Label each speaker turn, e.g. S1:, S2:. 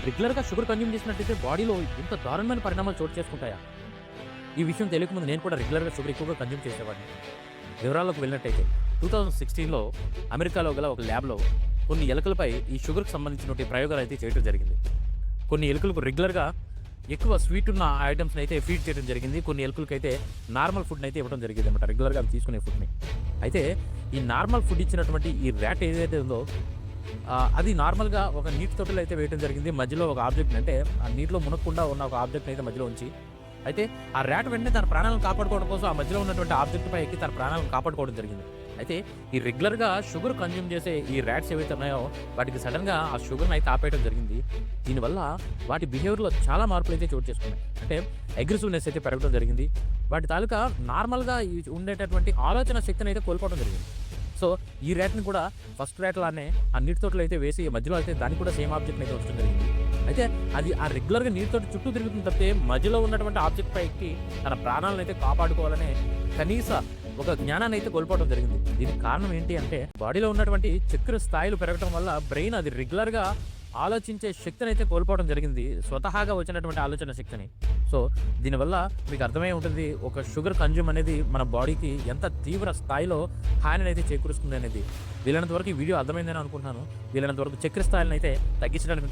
S1: రెగ్యులర్‌గా sugar consume చేసినట్టయితే బాడీలో ఇంత దారుణమైన పరిణామాలు చోటు చేసుకుంటాయా? ఈ విషయం తెలియకముందు నేను కూడా రెగ్యులర్‌గా షుగర్ ఎక్కువగా కన్జ్యూమ్ చేసేవాడిని. వివరాల్లోకి వెళ్ళినట్టయితే 2016లో అమెరికాలో గల ఒక ల్యాబ్‌లో కొన్ని ఎలుకలపై ఈ షుగర్‌కి సంబంధించినటువంటి ప్రయోగాలైతే చేయడం జరిగింది. కొన్ని ఎలుకలకు రెగ్యులర్‌గా ఎక్కువ స్వీట్ ఉన్న ఐటెమ్స్‌ని అయితే ఫీడ్ చేయడం జరిగింది. కొన్ని ఎలుకలకైతే నార్మల్ ఫుడ్‌ని అయితే ఇవ్వడం జరిగేదన్నమాట. రెగ్యులర్‌గా అవి తీసుకునే ఫుడ్‌ని. అయితే ఈ నార్మల్ ఫుడ్ ఇచ్చినటువంటి ఈ ర్యాట్ ఏదైతే ఉందో అది నార్మల్‌గా ఒక నీటి తొట్టెలో అయితే వేయడం జరిగింది. మధ్యలో ఒక ఆబ్జెక్ట్‌ని అంటే ఆ నీటిలో మునగకుండా ఉన్న ఒక ఆబ్జెక్ట్‌ని అయితే మధ్యలో ఉంచి, అయితే ఆ ర్యాట్ వెంటనే తన ప్రాణాలను కాపాడుకోవడం కోసం ఆ మధ్యలో ఉన్నటువంటి ఆబ్జెక్ట్‌పై ఎక్కి తన ప్రాణాలను కాపాడుకోవడం జరిగింది. అయితే ఈ రెగ్యులర్‌గా షుగర్ కన్జ్యూమ్ చేసే ఈ ర్యాట్స్ ఏవైతే ఉన్నాయో వాటికి సడెన్‌గా ఆ షుగర్‌ని అయితే ఆపేయడం జరిగింది. దీనివల్ల వాటి బిహేవియర్‌లో చాలా మార్పులైతే చోటు చేసుకున్నాయి. అంటే అగ్రెసివ్‌నెస్ అయితే పెరగడం జరిగింది. వాటి తాలూకా నార్మల్‌గా ఉండేటటువంటి ఆలోచన శక్తిని అయితే కోల్పోవడం జరిగింది. సో, ఈ ర్యాట్‌ని కూడా ఫస్ట్ ర్యాట్ లానే ఆ నీటి తొట్టెలో అయితే వేసి మధ్యలో అయితే దానికి కూడా సేమ్ ఆబ్జెక్ట్‌ని అయితే ఉంచడం జరిగింది. అయితే అది ఆ రెగ్యులర్‌గా నీటి తొట్టె చుట్టూ తిరుగుతుంది తప్పితే మధ్యలో ఉన్నటువంటి ఆబ్జెక్ట్‌పై ఎక్కి తన ప్రాణాలను అయితే కాపాడుకోవాలనే కనీస ఒక జ్ఞానాన్ని అయితే కోల్పోవడం జరిగింది. దీనికి కారణం ఏంటి అంటే బాడీలో ఉన్నటువంటి చక్కెర స్థాయిలు పెరగడం వల్ల బ్రెయిన్ అది రెగ్యులర్‌గా ఆలోచించే శక్తిని అయితే కోల్పోవడం జరిగింది. స్వతహాగా వచ్చినటువంటి ఆలోచన శక్తిని. సో, దీనివల్ల మీకు అర్థమై ఉంటుంది ఒక షుగర్ కన్జ్యూమ్ అనేది మన బాడీకి ఎంత తీవ్ర స్థాయిలో హానినైతే చేకూరుస్తుంది అనేది. వీలైనంత వరకు ఈ వీడియో అర్థమైందని అనుకుంటున్నాను. వీలైనంత వరకు చక్కెర స్థాయిలను అయితే తగ్గించడానికి